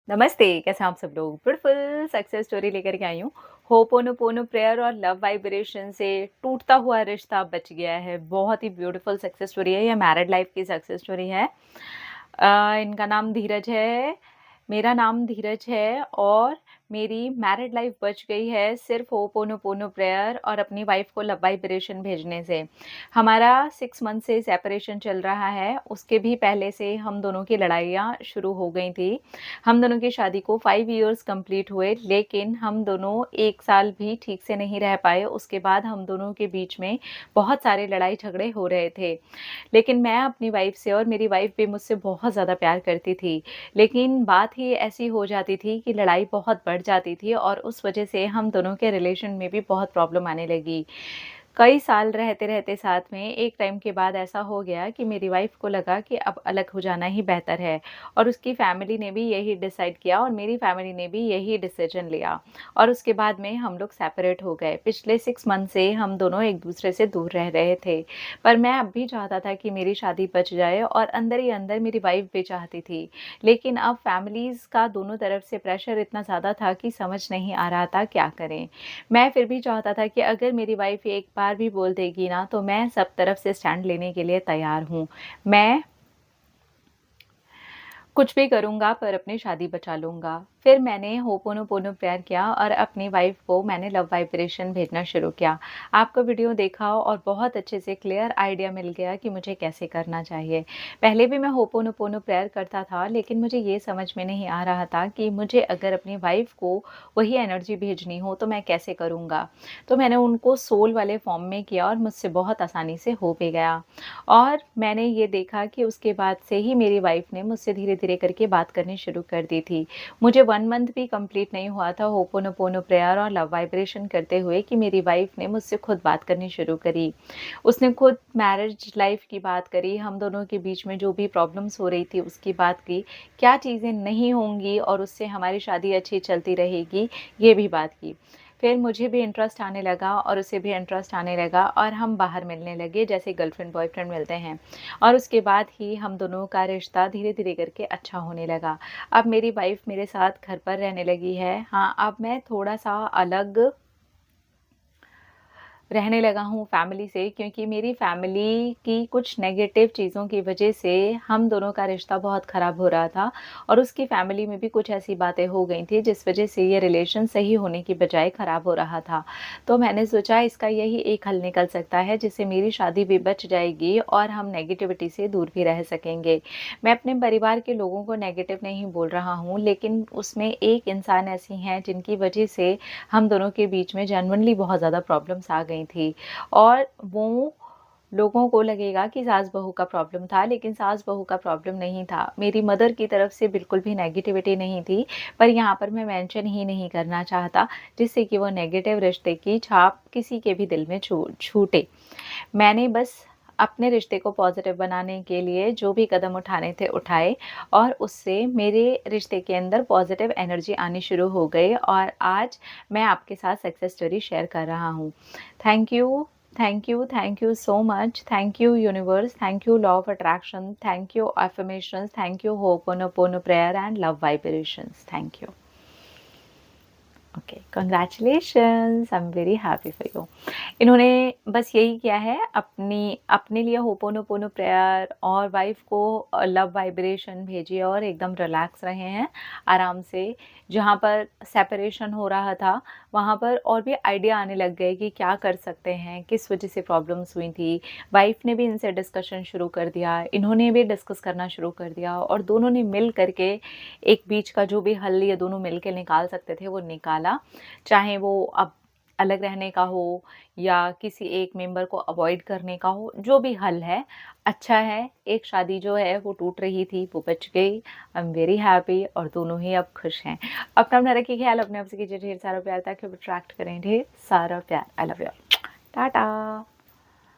नमस्ते, कैसे हैं आप सब लोग? ब्यूटीफुल सक्सेस स्टोरी लेकर के आई हूँ। होपोनोपोनो प्रेयर और लव वाइब्रेशन से टूटता हुआ रिश्ता बच गया है। बहुत ही ब्यूटीफुल सक्सेस स्टोरी है। ये मैरिड लाइफ की सक्सेस स्टोरी है। इनका नाम धीरज है। मेरा नाम धीरज है और मेरी मैरिड लाइफ बच गई है सिर्फ होपोनोपोनो प्रेयर और अपनी वाइफ को लव वाइब्रेशन भेजने से। हमारा 6 मंथ से सेपरेशन चल रहा है। उसके भी पहले से हम दोनों की लड़ाइयाँ शुरू हो गई थी। हम दोनों की शादी को 5 इयर्स कंप्लीट हुए, लेकिन हम दोनों 1 साल भी ठीक से नहीं रह पाए। उसके बाद हम दोनों के बीच में बहुत सारे लड़ाई झगड़े हो रहे थे। लेकिन मैं अपनी वाइफ से और मेरी वाइफ भी मुझसे बहुत ज़्यादा प्यार करती थी। लेकिन बात ही ऐसी हो जाती थी कि लड़ाई बहुत बढ़ जाती थी और उस वजह से हम दोनों के रिलेशन में भी बहुत प्रॉब्लम आने लगी। कई साल रहते-रहते साथ में एक टाइम के बाद ऐसा हो गया कि मेरी वाइफ को लगा कि अब अलग हो जाना ही बेहतर है और उसकी फैमिली ने भी यही डिसाइड किया और मेरी फैमिली ने भी यही डिसीजन लिया और उसके बाद में हम लोग सेपरेट हो गए। पिछले 6 मंथ से हम दोनों एक-दूसरे से दूर रह रहे थे। पर मैं अब भी चाहता था कि मेरी शादी बच जाए और अंदर ही अंदर मेरी वाइफ भी चाहती थी। लेकिन अब फैमिलीज़ का दोनों तरफ से प्रेशर इतना ज़्यादा था कि समझ नहीं आ रहा था क्या करें। मैं फिर भी चाहता था कि अगर मेरी वाइफ एक बार भी बोल देगी ना, तो मैं सब तरफ से स्टैंड लेने के लिए तैयार हूँ। मैं कुछ भी करूँगा पर अपनी शादी बचा लूँगा। फिर मैंने होपोनोपोनो प्रेयर किया और अपनी वाइफ़ को मैंने लव वाइब्रेशन भेजना शुरू किया। आपका वीडियो देखा और बहुत अच्छे से क्लियर आइडिया मिल गया कि मुझे कैसे करना चाहिए। पहले भी मैं होपोनोपोनो प्रेयर करता था, लेकिन मुझे ये समझ में नहीं आ रहा था कि मुझे अगर अपनी वाइफ़ को वही एनर्जी भेजनी हो तो मैं कैसे करूँगा? तो मैंने उनको सोल वाले फॉर्म में किया और मुझसे बहुत आसानी से हो भी गया। और मैंने ये देखा कि उसके बाद से ही मेरी वाइफ़ ने मुझसे धीरे-धीरे करके बात करनी शुरू कर दी थी। मुझे 1 मंथ भी कंप्लीट नहीं हुआ था होपोनोपोनो प्रेयर और लव वाइब्रेशन करते हुए कि मेरी वाइफ़ ने मुझसे खुद बात करनी शुरू करी। उसने खुद मैरिज लाइफ़ की बात करी, हम दोनों के बीच में जो भी प्रॉब्लम्स हो रही थी उसकी बात की, क्या चीज़ें नहीं होंगी और उससे हमारी शादी अच्छी चलती रहेगी, ये भी बात की। फिर मुझे भी इंटरेस्ट आने लगा और उसे भी इंटरेस्ट आने लगा और हम बाहर मिलने लगे जैसे गर्लफ्रेंड बॉयफ्रेंड मिलते हैं और उसके बाद ही हम दोनों का रिश्ता धीरे-धीरे करके अच्छा होने लगा। अब मेरी वाइफ़ मेरे साथ घर पर रहने लगी है। हाँ, अब मैं थोड़ा-सा अलग रहने लगा हूँ फैमिली से, क्योंकि मेरी फैमिली की कुछ नेगेटिव चीज़ों की वजह से हम दोनों का रिश्ता बहुत ख़राब हो रहा था और उसकी फैमिली में भी कुछ ऐसी बातें हो गई थी जिस वजह से ये रिलेशन सही होने की बजाय ख़राब हो रहा था। तो मैंने सोचा इसका यही एक हल निकल सकता है जिससे मेरी शादी भी बच जाएगी और हम नेगेटिविटी से दूर भी रह सकेंगे। मैं अपने परिवार के लोगों को नेगेटिव नहीं बोल रहा हूँ, लेकिन उसमें एक इंसान ऐसी हैं जिनकी वजह से हम दोनों के बीच में जेन्युइनली बहुत ज़्यादा प्रॉब्लम्स आ गई थी और वो लोगों को लगेगा कि सास-बहू का प्रॉब्लम था, लेकिन सास-बहू का प्रॉब्लम नहीं था। मेरी मदर की तरफ से बिल्कुल भी नेगेटिविटी नहीं थी, पर यहाँ पर मैं मेंशन ही नहीं करना चाहता, जिससे कि वो नेगेटिव रिश्ते की छाप किसी के भी दिल में छूटे। मैंने बस अपने रिश्ते को पॉज़िटिव बनाने के लिए जो भी कदम उठाने थे उठाए और उससे मेरे रिश्ते के अंदर पॉज़िटिव एनर्जी आनी शुरू हो गई और आज मैं आपके साथ सक्सेस स्टोरी शेयर कर रहा हूँ। Thank you, thank you, thank you so much, thank you universe, thank you law of attraction, thank you affirmations, thank you ho'oponopono prayer and love vibrations. Thank you. Okay, congratulations, I am very happy for you. इन्होंने बस यही किया है, अपने लिए ho'oponopono prayer और wife को love vibration भेजिए और एकदम रिलैक्स रहे हैं आराम से। जहाँ पर सेपरेशन हो रहा था वहाँ पर और भी आइडिया आने लग गए कि क्या कर सकते हैं, किस वजह से प्रॉब्लम्स हुई थी। वाइफ ने भी इनसे डिस्कशन शुरू कर दिया, इन्होंने भी डिस्कस करना शुरू कर दिया और दोनों ने मिल करके एक बीच का जो भी हल ये दोनों मिल के निकाल सकते थे वो निकाला। चाहे वो अब अलग रहने का हो या किसी एक मेंबर को अवॉइड करने का हो, जो भी हल है अच्छा है। एक शादी जो है वो टूट रही थी वो बच गई। आई एम वेरी हैप्पी और दोनों ही अब खुश हैं। अपना रखिए ख्याल, अपने आप से कीजिए ढेर सारा प्यार ताकि वो अट्रैक्ट करें ढेर सारा प्यार। I love you. टाटा।